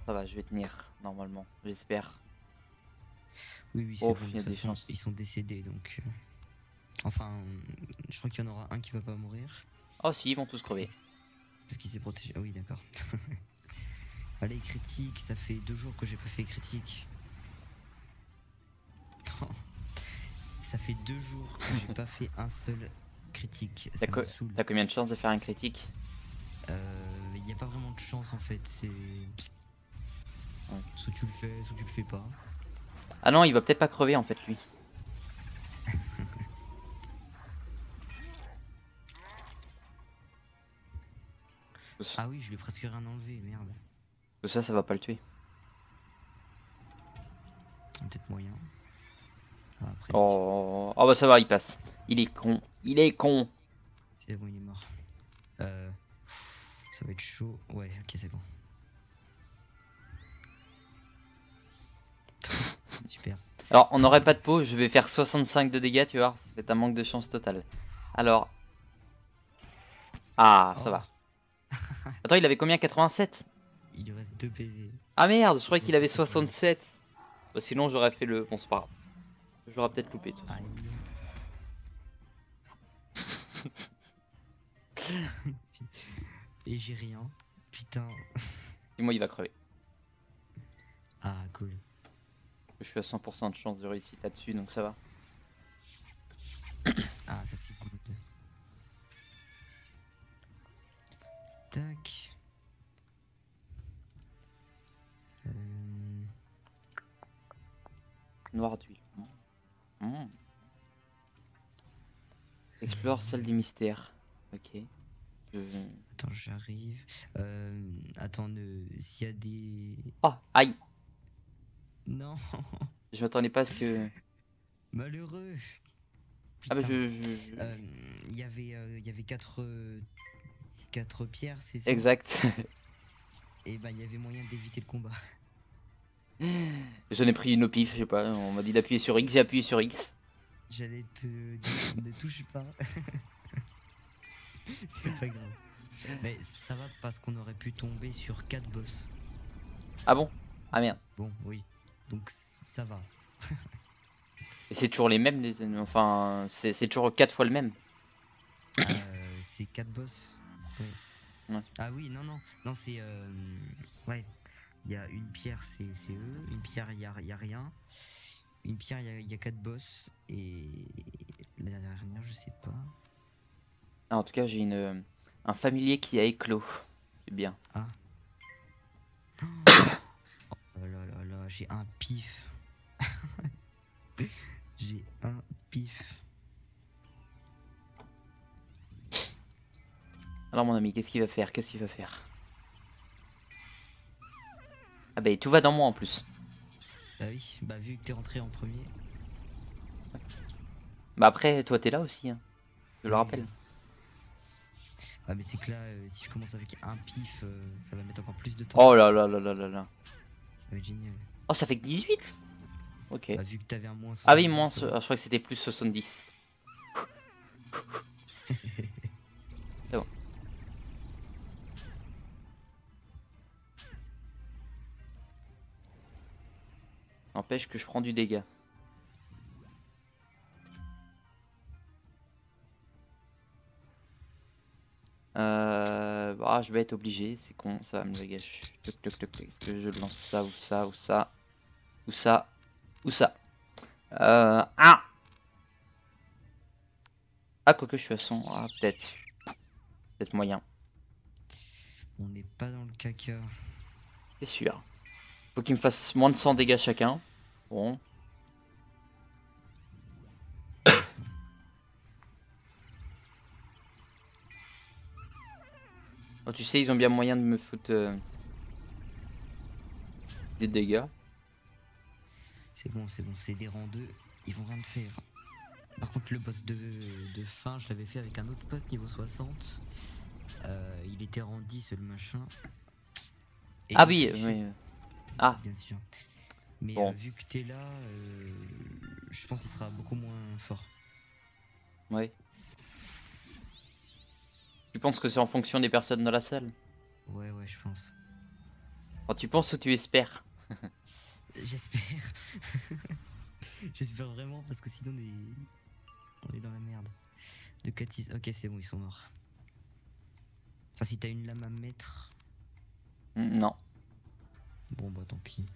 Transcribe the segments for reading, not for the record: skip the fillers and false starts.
Ça va, je vais tenir, normalement, j'espère. Oui, oui, c'est Oh, bon. il De y a toute des façon, chances. ils sont décédés, donc. Enfin, je crois qu'il y en aura un qui va pas mourir. Oh si, ils vont tous crever. C'est parce qu'il s'est protégé. Ah oui, d'accord. Allez, critique, ça fait 2 jours que j'ai pas fait critique. Ça fait 2 jours que j'ai pas fait un seul critique. Ça me saoule. T'as combien de chances de faire un critique? Il n'y a pas vraiment de chance en fait. C'est. Ouais. Soit tu le fais, soit tu le fais pas. Ah non, il va peut-être pas crever en fait, lui. Ah oui, je lui ai presque rien enlevé, merde. Ça va pas le tuer. Peut-être moyen. Ah, presque. Oh, oh bah ça va, il passe. Il est con. Il est con. C'est bon, il est mort. Ça va être chaud. Ouais, ok, c'est bon. Super. Alors, on n'aurait pas de peau, je vais faire 65 de dégâts, tu vois. Ça fait un manque de chance totale. Alors. Ah, ça va. Attends, il avait combien? 87? Il lui reste 2 PV. Ah merde, je croyais qu'il avait Ça, c'est pas grave. 67. Bah, sinon, j'aurais fait le. Bon, c'est pas grave. Je l'aurais peut-être loupé, de toute façon. Aïe. Et j'ai rien. Putain. Dis-moi, il va crever. Ah, cool. Je suis à 100% de chance de réussite là-dessus, donc ça va. Ah, ça c'est good. Tac. Noir d'huile. Mmh. Explore salle des mystères. Ok. Attends, j'arrive. Attends, s'il y a des. Oh, aïe. Non. Je m'attendais pas à ce que. Malheureux. Ah bah Putain. je... Il y avait 4 pierres, c'est ça? Exact. Et bah il y avait moyen d'éviter le combat. J'en ai pris une au pif, je sais pas. On m'a dit d'appuyer sur X, j'ai appuyé sur X. J'allais te dire ne touche pas. C'est pas grave. Mais ça va parce qu'on aurait pu tomber sur 4 boss. Ah bon? Ah merde. Bon, oui. Donc ça va. Et c'est toujours les mêmes, enfin, c'est toujours 4 fois le même. C'est 4 boss. Oui. Ouais. Ah oui, non, non. Non, c'est. Ouais. Il y a une pierre, c'est eux. Une pierre, il y a rien. Une pierre, il y a 4 boss. Et la dernière, je sais pas. Ah, en tout cas, j'ai un familier qui a éclos. C'est bien. Ah. Oh là là là, j'ai un pif. J'ai un pif. Alors mon ami, qu'est-ce qu'il va faire? Qu'est-ce qu'il va faire? Ah bah tout va dans moi en plus. Bah oui, bah vu que t'es rentré en premier. Bah après, toi t'es là aussi, hein. Je le Oui. rappelle. Ah mais c'est que là, si je commence avec un pif, ça va mettre encore plus de temps. Oh là là là là là là. Ça va être génial. Oh, ça fait que 18? Ok. Bah vu que t'avais un moins 70. Ah oui, moins, je crois que c'était plus 70. C'est bon. N'empêche que je prends du dégât. Ah, je vais être obligé, c'est con, ça va me gâcher. Est-ce que je lance ça ou ça ou ça ou ça ou ça? Ah, ah, quoique je suis à 100, ah, peut-être. Peut-être moyen. On n'est pas dans le caca. C'est sûr. Faut qu'il me fasse moins de 100 dégâts chacun. Bon. Oh, tu sais, ils ont bien moyen de me foutre des dégâts. C'est bon, c'est des rangs 2. Ils vont rien te faire. Par contre, le boss de fin, je l'avais fait avec un autre pote niveau 60. Il était rang 10 le machin. Et Ah il oui, a triché, oui. Ah, bien sûr. Mais bon. vu que t'es là, je pense qu'il sera beaucoup moins fort. Ouais. Tu penses que c'est en fonction des personnes dans la salle? Ouais, ouais, je pense. Quand tu penses ou tu espères. J'espère. J'espère vraiment parce que sinon on est dans la merde. De Catis. Ok, c'est bon, ils sont morts. Enfin, si t'as une lame à mettre. Non. Bon, bah tant pis.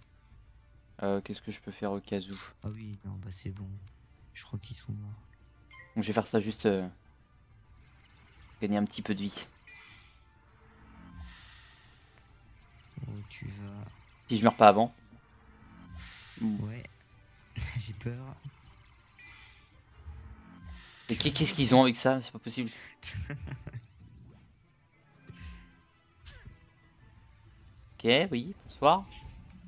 Qu'est-ce que je peux faire au cas où? Ah oui, non, bah c'est bon. Je crois qu'ils sont morts. Donc je vais faire ça juste gagner un petit peu de vie. Oh, tu vas. Si je meurs pas avant. Mm. Ouais, j'ai peur. Mais qu'est-ce qu'ils ont avec ça? C'est pas possible. Ok, oui, bonsoir.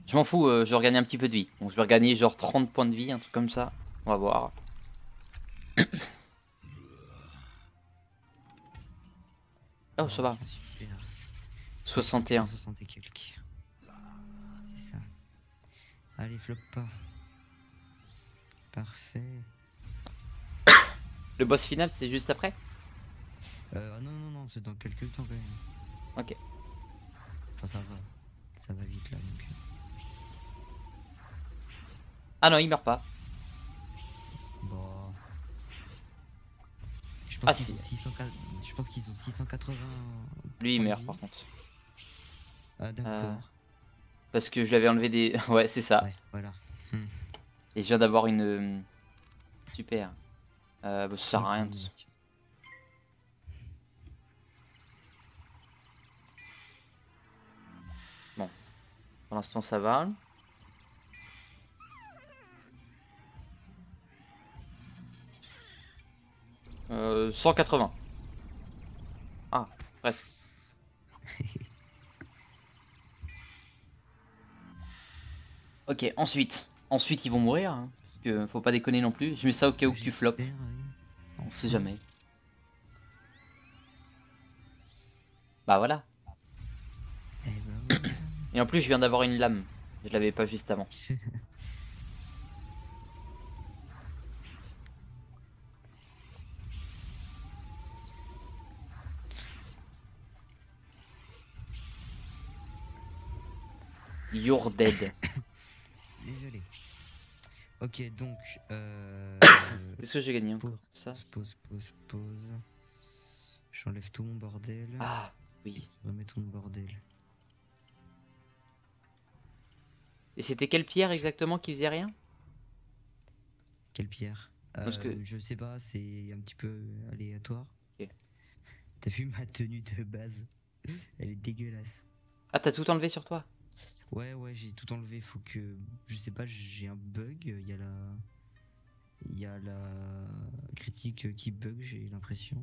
Je m'en fous, je vais regagner un petit peu de vie. Donc je vais regagner genre 30 points de vie, un truc comme ça. On va voir. Oh, ça va. Tiens, super. 61. 60 et quelques. C'est ça. Allez, flop pas. Parfait. Le boss final, c'est juste après? Ah non, non, non, c'est dans quelques temps quand même. Ok. Enfin, ça va. Ça va vite là donc. Ah non, il meurt pas. Bon. Je Ah pense qu'ils si. ont 604 je pense qu'ils ont 680. Lui, il points de meurt vie. par contre. Ah, d'accord. Parce que je lui avais enlevé des... Ouais, c'est ça. Ouais, voilà. Et je viens d'avoir une... Super. Bah, ça sert à rien. De... toute façon. Bon. Pour l'instant, ça va. 180. Ah, presque. Ok, ensuite. Ensuite, ils vont mourir. Hein, parce que faut pas déconner non plus. Je mets ça au cas où que tu floppes. Oui. On sait jamais. Bah voilà. Eh ben voilà. Et en plus, je viens d'avoir une lame. Je l'avais pas juste avant. You're dead. Désolé. Ok, donc. Qu'est-ce que j'ai gagné encore? Pause, Ça. pause. J'enlève tout mon bordel. Ah, oui. Je remets tout mon bordel. Et c'était quelle pierre exactement qui faisait rien? Quelle pierre? Parce que... Je sais pas, c'est un petit peu aléatoire. Ok. T'as vu ma tenue de base? Elle est dégueulasse. Ah, t'as tout enlevé sur toi? Ouais, j'ai tout enlevé. Faut que. Je sais pas, j'ai un bug. Il y a la critique qui bug, j'ai l'impression.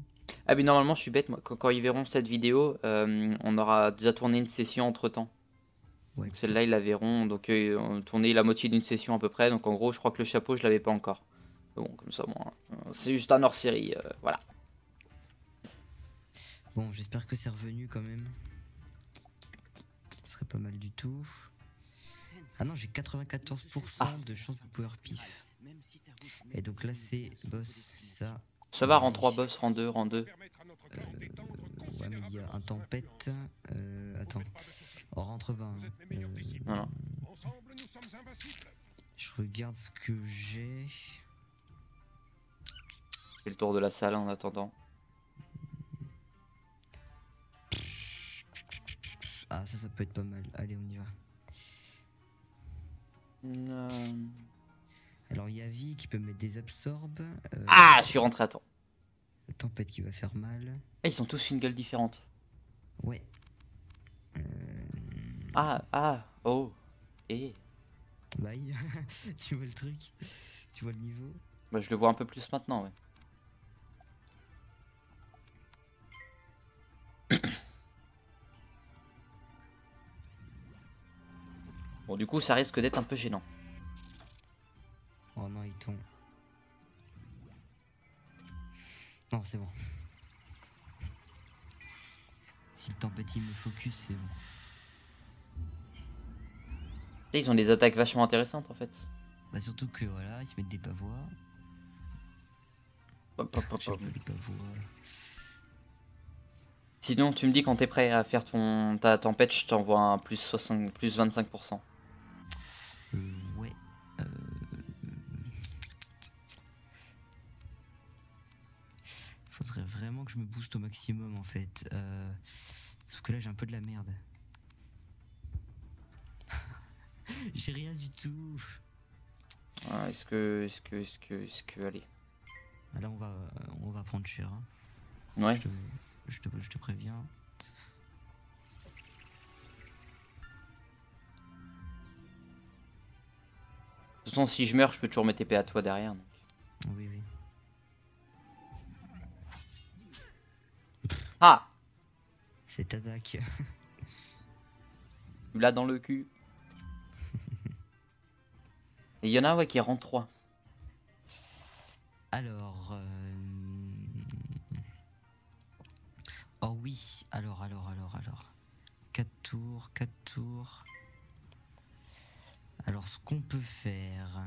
Ah mais normalement je suis bête, moi. Quand ils verront cette vidéo, on aura déjà tourné une session entre temps. Ouais. Celle-là ils la verront, donc on a tourné la moitié d'une session à peu près. Donc en gros je crois que le chapeau je l'avais pas encore. Bon comme ça moi, c'est juste un hors-série, voilà. Bon, j'espère que c'est revenu quand même. Ce serait pas mal du tout. Ah non, j'ai 94% de chance de pouvoir pif. Et donc là c'est boss, c'est ça. Ça va, rang 3 boss, rang 2, rang 2. Ouais mais il y a un tempête. Attends. On rentre 20. Voilà. Je regarde ce que j'ai. C'est le tour de la salle en attendant. Ah ça peut être pas mal. Allez on y va. Alors il y a vie qui peut mettre des absorbes. Ah, je suis rentré à temps. Tempête qui va faire mal. Ah, ils ont tous une gueule différente. Ouais. Oh. Et Bye. Tu vois le truc? Tu vois le niveau? bah, je le vois un peu plus maintenant, ouais. Bon, du coup, ça risque d'être un peu gênant. Oh non, il tombe. Non, c'est bon. Si le tempête il me focus, c'est bon. Et ils ont des attaques vachement intéressantes en fait. Bah surtout que voilà, ils se mettent des pavois. Hop, hop, hop, J'aime hop. pas les pavois. Sinon, tu me dis quand t'es prêt à faire ta tempête, je t'envoie un plus 60, plus 25%. Ouais. Faudrait vraiment que je me booste au maximum en fait. Sauf que là j'ai un peu de la merde. J'ai rien du tout. Ah, est-ce que, allez. Là on va prendre cher. Hein. Ouais. Je te préviens. De toute façon, si je meurs, je peux toujours mettre épée à toi derrière. Donc. Oui, oui. Ah! Cette attaque. Là dans le cul. Et il y en a ouais, qui rentrent 3. Alors. Oh oui, alors. 4 tours, 4 tours. Alors, ce qu'on peut faire.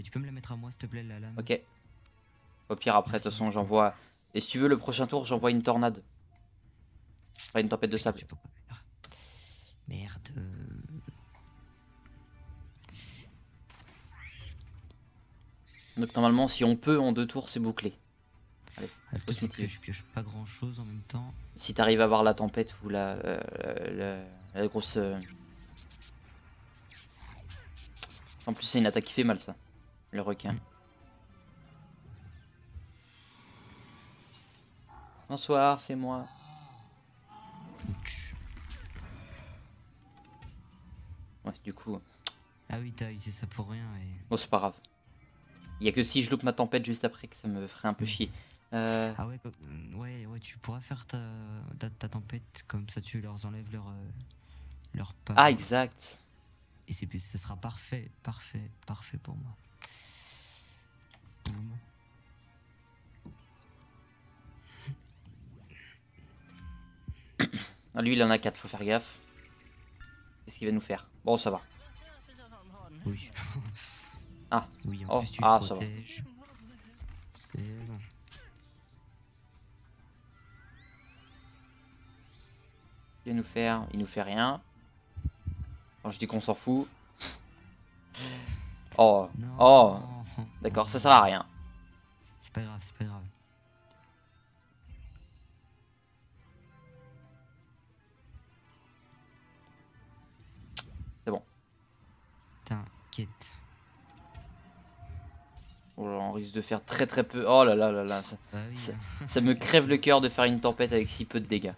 Tu peux me la mettre à moi, s'il te plaît, la lame? Ok. Au pire, après, de toute façon, j'envoie. Et si tu veux, le prochain tour, j'envoie une tornade. Pas une tempête de Putain, sable. je sais pas quoi faire. Merde. Donc, normalement, si on peut, en 2 tours, c'est bouclé. Allez, Le faut truc, se c'est que motiver. je pioche pas grand chose en même temps. Si t'arrives à voir la tempête ou la grosse. En plus, c'est une attaque qui fait mal, ça. Le requin. Bonsoir, c'est moi. Ouch. Ouais, du coup. Ah oui, t'as utilisé ça pour rien et. Bon, c'est pas grave. Il y a que si je loupe ma tempête juste après que ça me ferait un peu chier. Ah ouais, ouais, tu pourras faire ta tempête comme ça, tu leur enlèves leur pas. Ah, exact. Et ce sera parfait pour moi. Boum. Ah, lui, il en a 4, faut faire gaffe. Qu'est-ce qu'il va nous faire? Bon, ça va. Oui. Ah. Oui, en Oh, plus tu ah, le ça va. protèges. C'est bon. Il va nous faire. Il nous fait rien. Quand je dis qu'on s'en fout. Oh. Non. Oh. D'accord, ça sert à rien. C'est pas grave, c'est pas grave. C'est bon. T'inquiète. Oh là, on risque de faire très peu. Oh là là là là. Bah oui, Ça me crève le cœur de faire une tempête avec si peu de dégâts.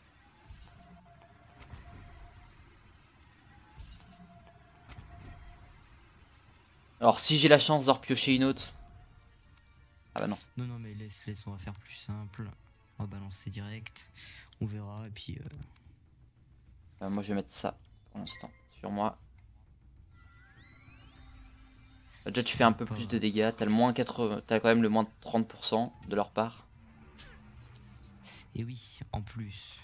Alors si j'ai la chance d'en repiocher une autre. Ah bah non. Non, mais laisse, on va faire plus simple. On va balancer direct. On verra et puis. Moi je vais mettre ça pour l'instant sur moi. Déjà tu fais un peu plus de dégâts. T'as le moins 80. T'as quand même le moins 30% de leur part. Et oui, en plus.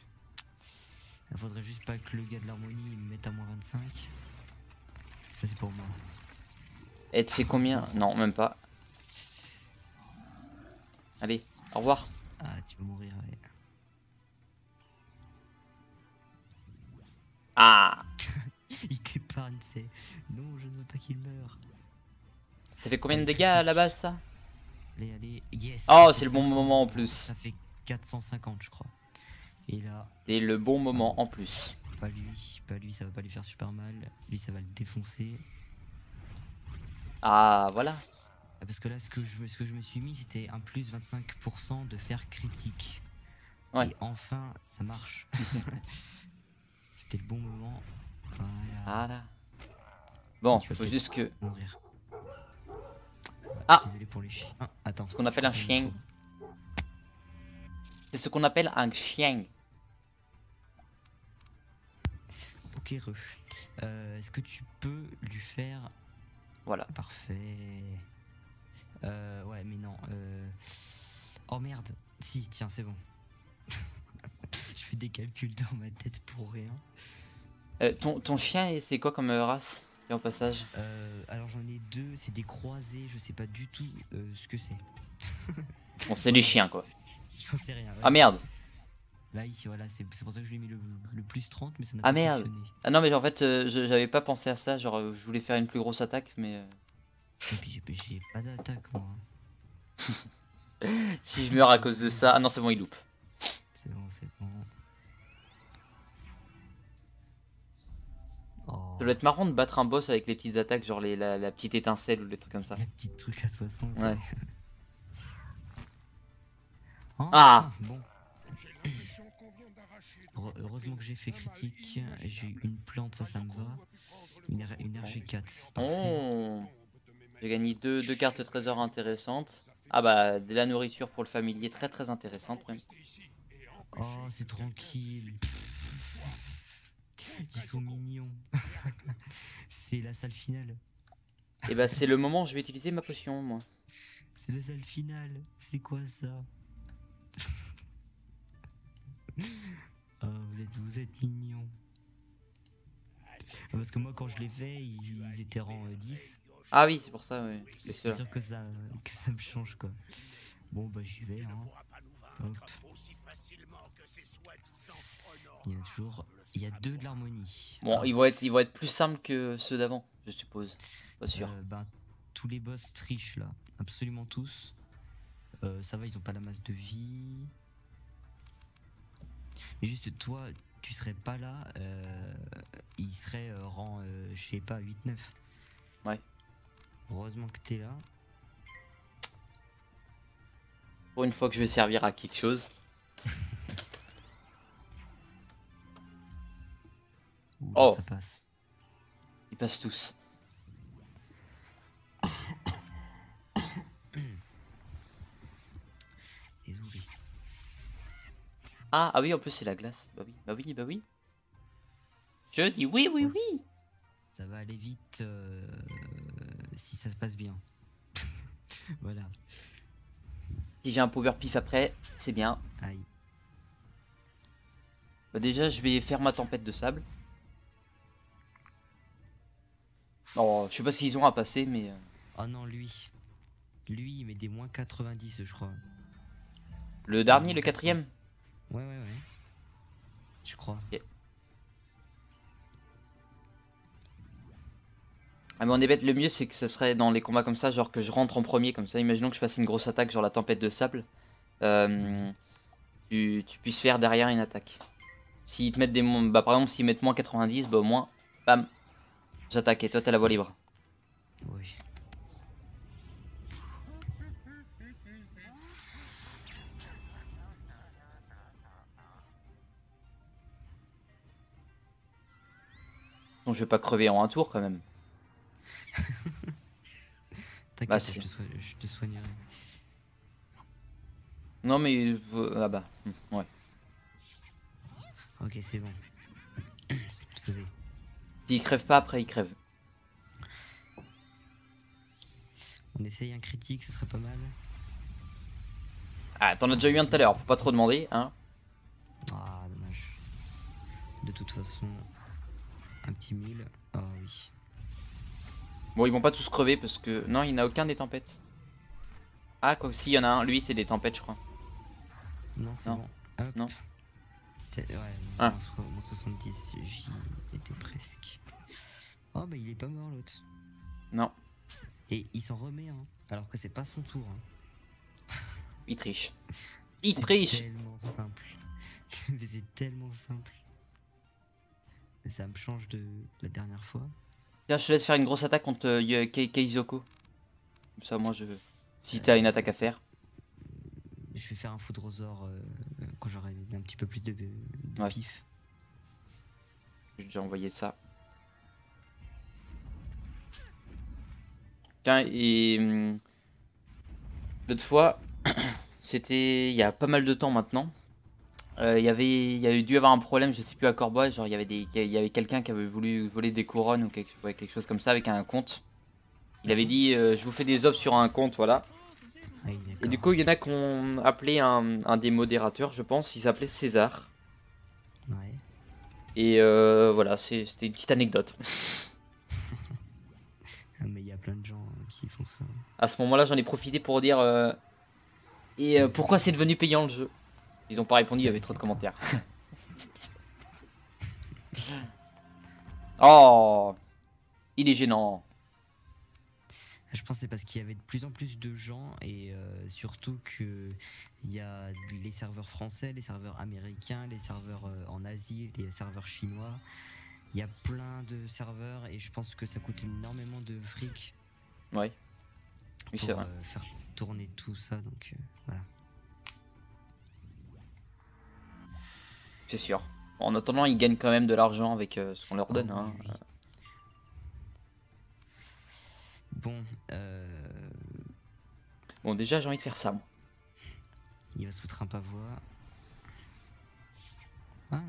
Il faudrait juste pas que le gars de l'harmonie me mette à moins 25. Ça c'est pour moi. Et tu fais combien? Non, même pas. Allez, au revoir. Ah, tu vas mourir, ouais. Ah! Il t'épargne, c'est. Non, je ne veux pas qu'il meure. Ça fait combien de dégâts à la base ça? Allez, yes! Oh, c'est le bon moment en plus. Ça fait 450, je crois. Et là. C'est le bon moment en plus. Pas lui, ça va pas lui faire super mal. Lui, ça va le défoncer. Ah, voilà. Parce que là, ce que je me suis mis, c'était un plus 25% de faire critique. Ouais. Et enfin, ça marche. C'était le bon moment. Voilà. Bon, il faut juste que. Mourir. Ah! Désolé pour les chiens. Attends. Ce qu'on appelle un chien. C'est ce qu'on appelle un chien. Ok, est-ce que tu peux lui faire. Voilà. Parfait. Ouais, mais non. Oh merde. Si, tiens, c'est bon. Je fais des calculs dans ma tête pour rien. Ton chien, c'est quoi comme race? Et en passage. Alors j'en ai 2, c'est des croisés, je sais pas du tout ce que c'est. Bon, c'est des chiens quoi. J'en sais rien. Ouais. Ah merde! Là, ici, voilà, c'est pour ça que je lui ai mis le plus 30, mais ça n'a Ah pas merde. fonctionné. Ah non mais en fait j'avais pas pensé à ça, genre je voulais faire une plus grosse attaque mais Et puis, j'ai pas d'attaque, moi. si je meurs à cause de ça... Ah non c'est bon il loupe. C'est bon, c'est bon. Oh, Ça doit être marrant de battre un boss avec les petites attaques, genre la petite étincelle ou les trucs comme ça. la petite truc à 60. Ouais. Enfin, Ah bon. Heureusement que j'ai fait critique. J'ai eu une plante, ça me va. Une RG4. Parfait. Oh. J'ai gagné deux cartes trésor intéressantes. Ah bah de la nourriture pour le familier très très intéressante même. Oh, c'est tranquille. Ils sont mignons. C'est la salle finale. Et bah c'est le moment où je vais utiliser ma potion moi. C'est la salle finale. C'est quoi ça? Oh, vous êtes mignons. Parce que moi, quand je l'ai fait, ils étaient rang 10. Ah oui c'est pour ça ouais. C'est sûr que ça me change quoi. Bon bah j'y vais hein. Hop. Il y a deux de l'harmonie. Bon Ah. ils vont être plus simples que ceux d'avant je suppose. Pas sûr. Ben, tous les boss trichent là. Absolument tous. Ça va, ils ont pas la masse de vie. Mais juste toi, tu serais pas là. Il serait rang, je sais pas, 8-9. Ouais. Heureusement que t'es là. Pour une fois que je vais servir à quelque chose. Ouh, Oh. ça passe. Ils passent tous. Désolé. Ah oui en plus c'est la glace. Bah oui bah oui bah oui. Je dis oui oui Ouais, oui. Ça va aller vite si ça se passe bien. Voilà. Si j'ai un power pif après c'est bien. Aïe. Bah déjà je vais faire ma tempête de sable. Oh je sais pas s'ils ont à passer mais... Oh non, lui. Lui, il met des moins 90, je crois. Le dernier, Moins le 80. quatrième. Ouais. Je crois. Ok. Ah mais on est bête, le mieux c'est que ce serait dans les combats comme ça, genre que je rentre en premier comme ça. Imaginons que je fasse une grosse attaque, genre la tempête de sable. Tu puisses faire derrière une attaque. S'ils te mettent des... Bah par exemple s'ils mettent moins 90, bah au moins, bam, j'attaque et toi t'as la voie libre. Oui. Bon, je vais pas crever en un tour quand même. T'inquiète, Bah si. je te soignerai. Non mais... ah bah, ouais. Ok, c'est bon. Sauvé. S'ils crèvent pas après ils crèvent. On essaye un critique, ce serait pas mal. Ah t'en as déjà eu un tout à l'heure, faut pas trop demander hein. Ah, dommage. De toute façon, un petit 1000. Ah oui. Bon ils vont pas tous crever parce que... Non il n'y en a aucun des tempêtes. Ah quoi, si il y en a un, lui c'est des tempêtes je crois. Non, c'est Non. bon. Hop. Non. Ouais, Ah. moins 70, j'y étais presque. Oh, bah il est pas mort l'autre. Non, Et il s'en remet, hein, alors que c'est pas son tour. Hein. il triche. Il C'est triche. tellement simple. Mais c'est tellement simple. Et ça me change de la dernière fois. Tiens, je te laisse faire une grosse attaque contre Keizoko. Comme ça, moi, je... Si t'as une attaque à faire. Je vais faire un foudrosaure quand j'aurai un petit peu plus de Ouais. pif. J'ai déjà envoyé ça. Tiens, et... l'autre fois, c'était il y a pas mal de temps maintenant. Il y a dû avoir un problème, je sais plus à Corbois, genre il y avait quelqu'un qui avait voulu voler des couronnes ou quelque chose comme ça avec un compte. Il avait dit je vous fais des offres sur un compte, voilà. Ah oui, Et du coup il y en a qui ont appelé un des modérateurs, je pense, il s'appelait César. Ouais. Et voilà, c'était une petite anecdote. Ah, mais il y a plein de gens qui font ça. À ce moment-là j'en ai profité pour dire pourquoi c'est devenu payant le jeu. Ils ont pas répondu, il y avait trop de commentaires. Oh, il est gênant. Je pense que c'est parce qu'il y avait de plus en plus de gens et surtout que il y a les serveurs français, les serveurs américains, les serveurs en Asie, les serveurs chinois. Il y a plein de serveurs et je pense que ça coûte énormément de fric Ouais. Oui, c'est pour vrai. faire tourner tout ça. Donc voilà. C'est sûr. Bon, en attendant, ils gagnent quand même de l'argent avec ce qu'on leur Oh donne. oui, Hein. oui. Bon, Bon, déjà, j'ai envie de faire ça. Moi. il va se foutre un pavois. Ah.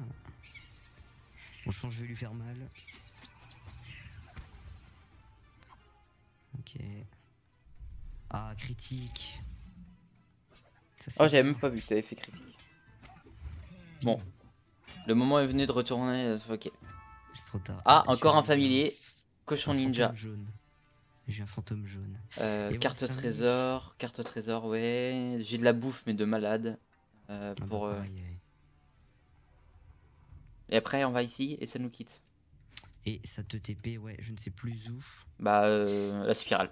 Bon, je pense que je vais lui faire mal. Ok. Ah, critique. Ça, Oh, c'est j'avais bien. même pas vu que t'avais fait critique. Bim. Bon, le moment est venu de retourner. Ok. C'est trop tard. Ah, Tu encore as un eu familier. un Cochon ninja. fantôme jaune. J'ai un fantôme jaune. Et voilà, c'est Carte terminé. trésor. Carte trésor, ouais. J'ai de la bouffe, mais de malade. Ah bah Pour, pareil. Ouais. Et après, on va ici et ça nous quitte. Et ça te TP, ouais, je ne sais plus où. Bah, la spirale.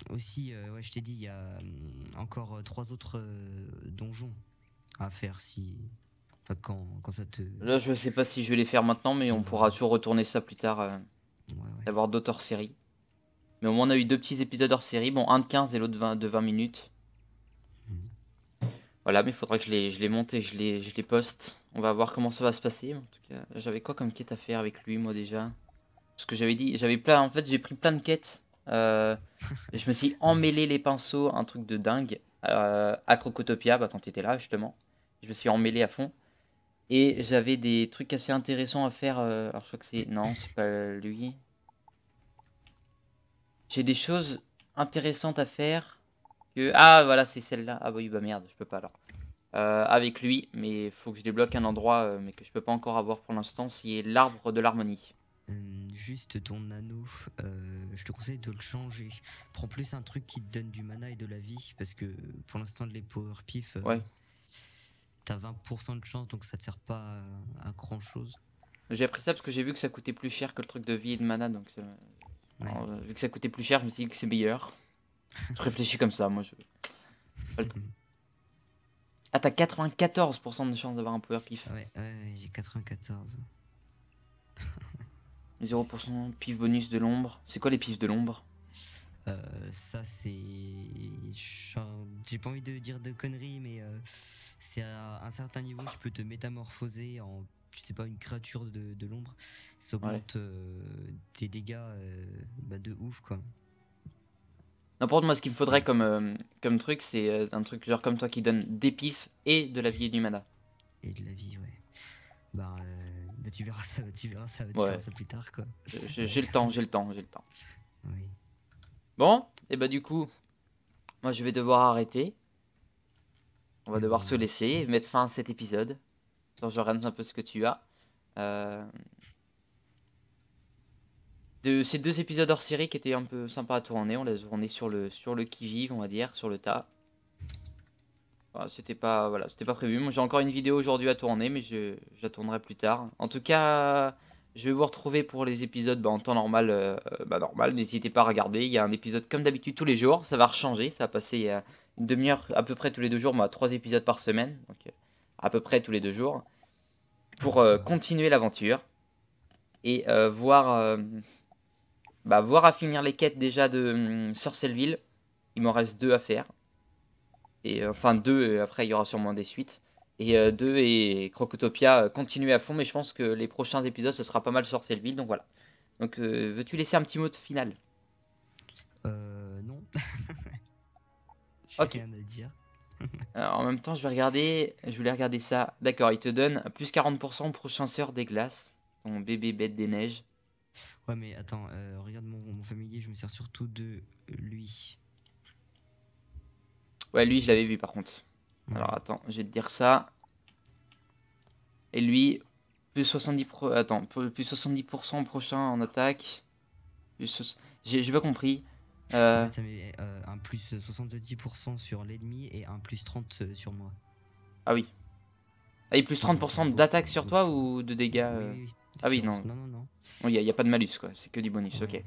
Aussi, ouais, je t'ai dit, il y a encore 3 autres donjons à faire si. Enfin, quand ça te. Là, je sais pas si je vais les faire maintenant, mais on pourra toujours retourner ça plus tard. Ouais, ouais. D'avoir d'autres hors-série. Mais au moins, on a eu 2 petits épisodes hors-série. Bon, un de 15 et l'autre de 20 minutes. Mhm. Voilà, mais il faudra que je les monte et je les poste. On va voir comment ça va se passer. En tout cas, j'avais quoi comme quête à faire avec lui, moi, déjà? Parce que j'avais dit, j'avais plein, en fait, j'ai pris plein de quêtes. Et je me suis Ouais. emmêlé les pinceaux, un truc de dingue. À Crocotopia, bah, quand tu étais là, justement. Je me suis emmêlé à fond. Et j'avais des trucs assez intéressants à faire. Alors, je crois que c'est. Non, c'est pas lui. J'ai des choses intéressantes à faire. Ah, voilà, c'est celle-là. Ah, bah oui, bah merde, je peux pas alors. Avec lui, mais il faut que je débloque un endroit, mais que je peux pas encore avoir pour l'instant. C'est l'arbre de l'harmonie. Juste ton anneau, je te conseille de le changer. Prends plus un truc qui te donne du mana et de la vie, parce que pour l'instant, les power pif, Ouais, t'as 20% de chance, donc ça te sert pas à grand chose. j'ai appris ça parce que j'ai vu que ça coûtait plus cher que le truc de vie et de mana, donc Ouais. alors, vu que ça coûtait plus cher, je me suis dit que c'est meilleur. Je réfléchis comme ça, moi. Pas le temps. Ah, t'as 94% de chance d'avoir un power pif. Ouais, ouais, j'ai 94. 0% pif bonus de l'ombre. C'est quoi les pifs de l'ombre? Ça, c'est. J'ai pas envie de dire de conneries, mais c'est à un certain niveau, je peux te métamorphoser en, je sais pas, une créature de l'ombre. Ça Ouais. augmente tes dégâts bah, de ouf, quoi. N'importe moi, ce qu'il me faudrait Ouais. comme truc, c'est un truc genre comme toi qui donne des pifs et de la vie et du mana. Et de la vie, ouais. Bah, tu verras ça, tu verras ça, tu Ouais, verras ça plus tard, quoi. j'ai le temps, j'ai le temps, j'ai le temps. Oui. Bon, et bah du coup, moi je vais devoir arrêter. On va Eh devoir ben, se laisser, merci. mettre fin à cet épisode. Attends, je regarde un peu ce que tu as. Euh, de ces 2 épisodes hors série qui étaient un peu sympas à tourner, on les a tournés sur le qui-vive, on va dire, sur le tas. Enfin, c'était pas prévu. Moi j'ai encore une vidéo aujourd'hui à tourner, mais je la tournerai plus tard. En tout cas, je vais vous retrouver pour les épisodes en temps normal. Normal, n'hésitez pas à regarder. Il y a un épisode comme d'habitude tous les jours. Ça va rechanger, ça va passer une demi-heure à peu près tous les 2 jours, mais à 3 épisodes par semaine. Donc à peu près tous les 2 jours. Pour Ouais, ça va. continuer l'aventure. Et voir à finir les quêtes déjà de Sorcelville. Il m'en reste 2 à faire. Et enfin 2, après il y aura sûrement des suites. Et 2 et Crocotopia continuer à fond, mais je pense que les prochains épisodes ce sera pas mal Sorcelville, donc voilà. Donc veux-tu laisser un petit mot de final? Non. J'ai Ok. rien à dire. Alors, en même temps je voulais regarder ça. D'accord, il te donne plus 40% pour chasseur des glaces, ton bébé bête des neiges. Ouais, mais attends, regarde mon familier, je me sers surtout de lui. Ouais, lui je l'avais vu par contre. Alors Ouais. attends, je vais te dire ça. Et lui, plus 70% prochain en attaque. J'ai pas compris. En Euh, fait, ça met un plus 70% sur l'ennemi et un plus 30 sur moi. Ah oui. Ah, il plus Ah, bah, c'est 30% d'attaque sur toi ou de dégâts Oui, oui. Ah oui, Différence. non. Non, non, non. Il n'y a pas de malus, quoi. C'est que du bonus, Ouais. ok.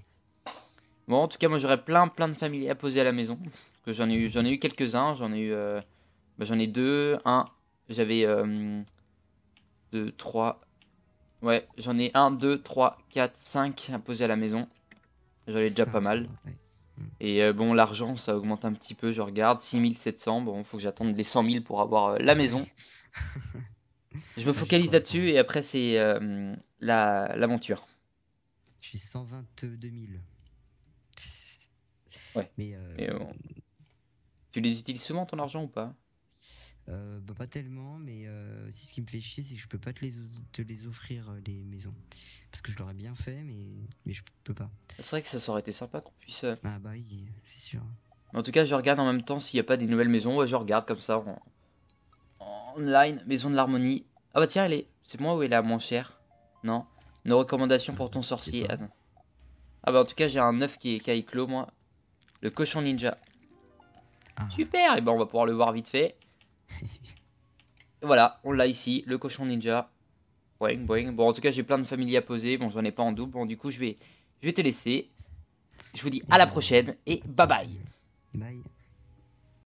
Bon, en tout cas, moi, j'aurais plein de familiers à poser à la maison. Que j'en ai eu quelques-uns. J'en ai eu... j'en ai deux. Un, j'avais... deux, trois... Ouais, j'en ai un, deux, trois, quatre, cinq à poser à la maison. J'en ai déjà pas 5, mal. ouais. Mm. Et bon, l'argent, ça augmente un petit peu. Je regarde, 6700. Bon, faut que j'attende les 100 000 pour avoir la maison. Je me Ah, j'y focalise crois pas. là-dessus et après, c'est l'aventure. J'ai 122 000. Ouais. Mais Mais tu les utilises souvent ton argent ou pas? bah, pas tellement, mais aussi ce qui me fait chier, c'est que je peux pas te les offrir, les maisons. Parce que je l'aurais bien fait, mais je peux pas. C'est vrai que ça aurait été sympa qu'on puisse. Ah bah oui, c'est sûr. En tout cas, je regarde en même temps s'il n'y a pas des nouvelles maisons. Ouais, je regarde comme ça en online. Maison de l'harmonie. Ah bah tiens, elle est. C'est moi ou elle est la moins chère? Non. Une recommandation pour ton Je sais sorcier. pas. Ah, non. Ah bah en tout cas, j'ai un œuf qui a éclos, moi. Le cochon ninja. Ah, Super! Et ben on va pouvoir le voir vite fait. Voilà, on l'a ici, le cochon ninja. Boing, boing. Bon, en tout cas, j'ai plein de familles à poser. Bon, j'en ai pas en double. Bon, du coup, je vais te laisser. Je vous dis et à la bah, prochaine et pas de bye bye. problème. Bye.